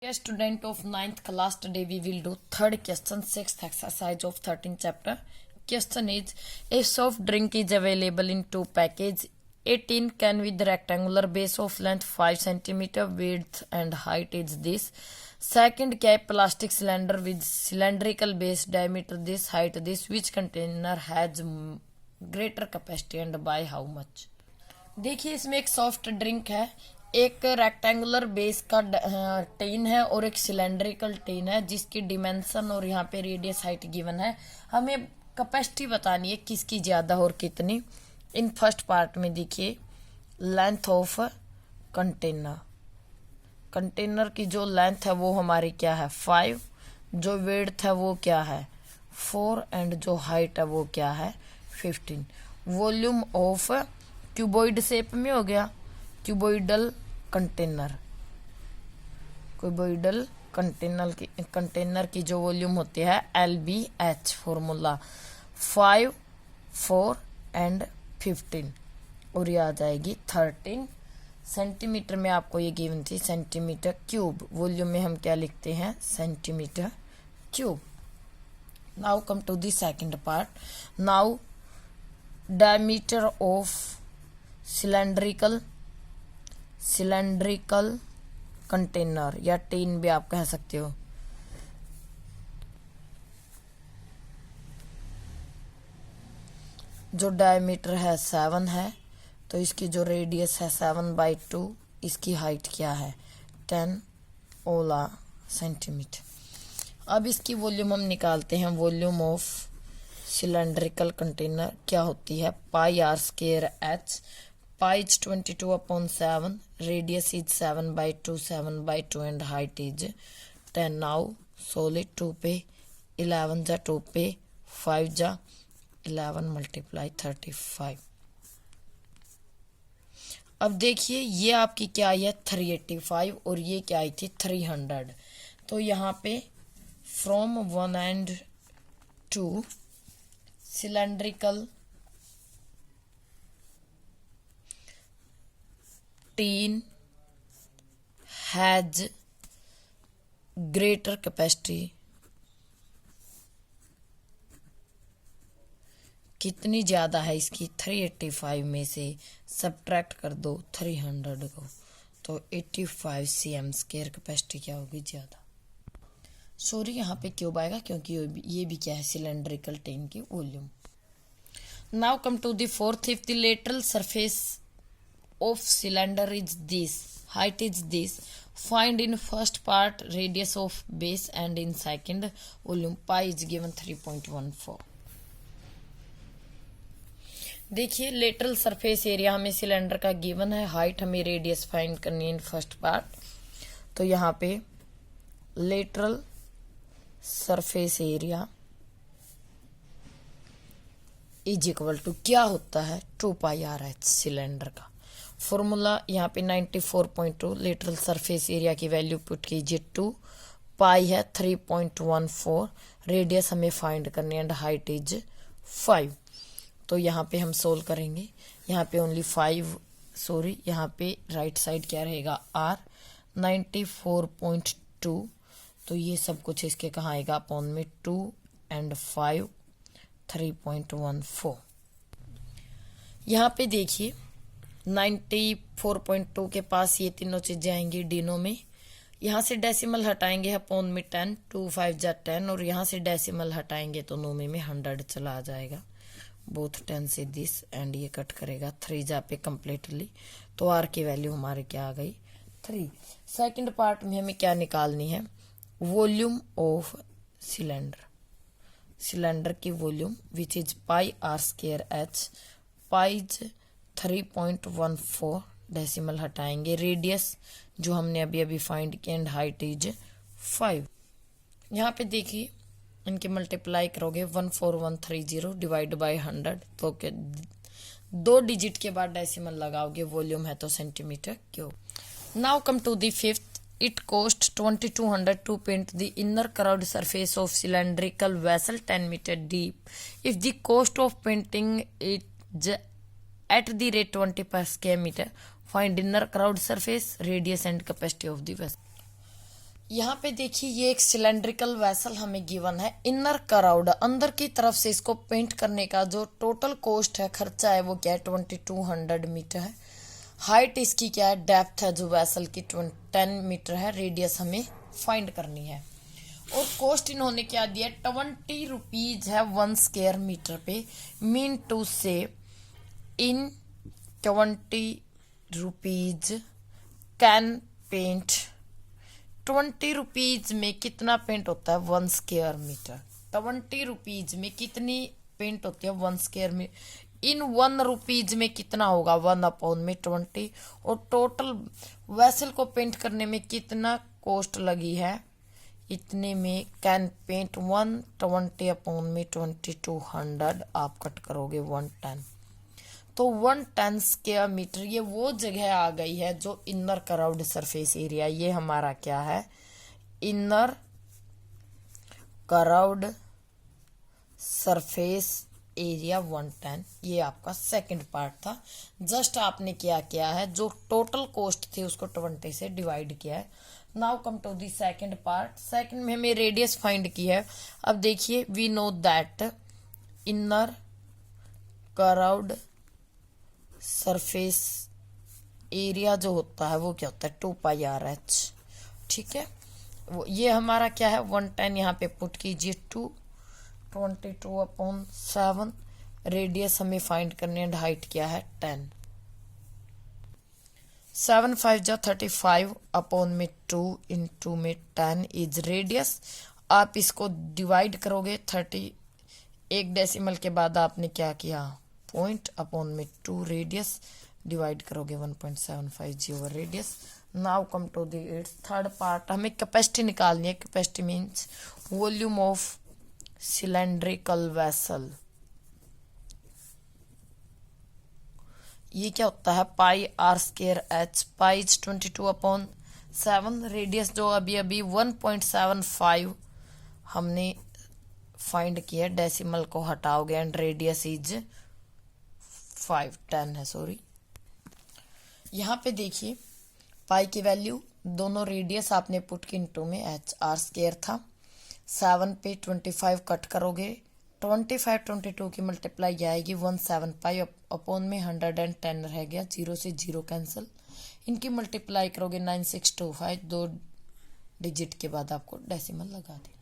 Dear student of ninth class, today we will do third question, sixth exercise of 13th chapter. Question is, a soft drink is available in two package. A tin can with rectangular base of length 5 cm, width and height is this. Second cap plastic cylinder with cylindrical base, diameter this, height this. Which container has greater capacity and by how much? देखिए इसमें एक soft drink है, एक rectangular base का ten है और एक cylindrical ten है जिसकी डिमेंशन और यहाँ पे रेडियस हाइट गिवन है। हमें कैपेसिटी बतानी है किसकी ज्यादा और कितनी। इन फर्स्ट पार्ट में देखिए लेंथ ऑफ कंटेनर, कंटेनर की जो लेंथ है वो हमारी क्या है 5, जो विड्थ है वो क्या है 4 एंड जो हाइट है वो क्या है 15। वॉल्यूम ऑफ क्यूबॉइड शेप में हो गया, क्यूबॉइडल कंटेनर, क्यूबॉइडल कंटेनर की जो वॉल्यूम होती है LBH, फॉर्मूला 5, 4 एंड 15 और ये आ जाएगी 13 सेंटीमीटर में। आपको ये गिवन थी सेंटीमीटर क्यूब, वॉल्यूम में हम क्या लिखते हैं centimetre cube. Now come to the second part. Now diameter of cylindrical container या टीन भी आप कह सकते हो। जो डायमीटर है 7 है तो इसकी जो रेडियस है 7/2, इसकी हाइट क्या है 10 ओला सेंटीमीटर। अब इसकी वॉल्यूम हम निकालते हैं। वॉल्यूम ऑफ सिलेंड्रिकल कंटेनर क्या होती है πr²h। Pi is 22/7, radius is 7/2 and height is 10. Now solid 2 पे 11 जा 2 पे 5 जा 11 multiply 35। अब देखिए ये आपकी क्या आई है 385 और ये क्या आई थी 300। तो यहाँ पे from 1 and 2 cylindrical tin has greater capacity, कितनी ज्यादा है इसकी 385 में से सब्ट्रैक्ट कर दो 300 को तो 85 cm² कैपेसिटी क्या होगी ज्यादा। सॉरी यहाँ पे क्यूब आएगा क्योंकि ये भी क्या है सिलेंड्रिकल टिन की volume. Now come to the fourth. If the lateral surface of cylinder is this, height is this, find in first part radius of base and in second volume. Pi is given 3.14। देखिए lateral surface area हमें cylinder का given है, height हमें radius find करनी है in first part. तो यहाँ पे lateral surface area is equal to क्या होता है 2πr/h सिलेंडर का। फॉर्मूला यहाँ पे 94.2, लेटरल सरफेस एरिया की वैल्यू पुट कीजिए 2, पाई है 3.14, रेडियस हमें फाइंड करनी है एंड हाइट इज 5। तो यहाँ पे हम सोल्व करेंगे। यहाँ पे ओनली 5, सॉरी यहाँ पे राइट साइड क्या रहेगा r 94.2, तो ये सब कुछ इसके कहाँ आएगा अपॉन में 2 एंड 5 3.14। यहाँ पे देखिए 94.2 के पास ये तीनों चीजें आएंगी डिनो में। यहाँ से डेसिमल हटाएंगे अपॉन में 10, 2 5 जा 10 और यहाँ से डेसिमल हटाएंगे तो नोमे में 100 चला आ जाएगा। बोथ 10 से दिस एंड ये कट करेगा 3 जा पे कम्प्लीटली, तो आर की वैल्यू हमारे क्या आ गई 3। सेकंड पार्ट में हमें क्या निकालनी है वॉल्यूम ऑफ सिलेंडर की volume which is πr²h। Pies 3.14, decimal हटाएंगे, रेडियस जो हमने अभी अभी फाइंड किया एंड हाइट इज 5। यहाँ पे देखिए इनके मल्टीप्लाई करोगे 14130 डिवाइड बाय 100 तो 2 डिजिट के बाद डेसिमल लगाओगे, वॉल्यूम है तो centimetre cube. Now come to the fifth. It cost 2200 to paint the inner curved surface of cylindrical vessel 10 meter deep. If the cost of painting it at the rate 20 per square meter, find inner curved surface, radius and capacity of the vessel. यहाँ पे देखिए ये एक cylindrical vessel हमें given है। Inner crowd, अंदर की तरफ से इसको पेंट करने का जो टोटल कॉस्ट है, खर्चा है, वो क्या है 2200 मीटर है। हाइट इसकी क्या है, डेप्थ है जो वेसल की 10 मीटर है। रेडियस हमें फाइंड करनी है। और कॉस्ट इन्होंने क्या दिया, 20 रुपीज है 1 स्क्वायर मीटर पे। मीन टू से इन 20 रुपीज कैन पेंट, 20 रुपीज में कितना पेंट होता है 1 स्क्वायर मीटर। 20 रुपीज में कितनी पेंट होती है 1 स्क्वायर मीटर। इन 1 रुपीज में कितना होगा 1/20। और टोटल वेसल को पेंट करने में कितना कॉस्ट लगी है, इतने में कैन पेंट 120/2200 आप कट करोगे 110। तो 110 स्क्वायर मीटर ये वो जगह आ गई है जो इनर कराउड सरफेस एरिया। ये हमारा क्या है, इनर कराउड सरफेस एरिया 110। ये आपका सेकंड पार्ट था। जस्ट आपने क्या किया है, जो टोटल कॉस्ट थी उसको 20 से डिवाइड किया है। Now come to the second part. Second में हमें रेडियस फाइंड की है। अब देखिए we know that inner curved surface area जो होता है वो क्या होता है 2πr/h। ठीक है, वो ये हमारा क्या है 110। यहाँ पे पुट कीजिए 22/7। रेडियस हमें फाइंड करनी है, हाइट क्या है 10। 7 5 जा 35/2 इंटू में 10 इज रेडियस। आप इसको डिवाइड करोगे 30, एक डेसिमल के बाद आपने क्या किया 0./2 रेडियस डिवाइड करोगे 1.75 over radius. Now come to the its third part. हमें कैपेसिटी निकालनी है। Capacity means volume of cylindrical vessel. ये क्या होता है πr²h। पाई 22/7। रेडियस जो अभी अभी 1.75 हमने फाइंड किया, डेसिमल को हटाओगे एंड रेडियस इज 10 है, सॉरी। यहाँ पे देखिए पाई की वैल्यू, दोनों रेडियस आपने पुट की इनटू में r² था। 7 पे 25 कट करोगे, 25 22 की मल्टीप्लाई आएगी 17π/100 में 110 रह गया, 0 से 0 कैंसिल। इनकी मल्टीप्लाई करोगे 9625, 2 डिजिट के बाद आपको डेसिमल लगा देना।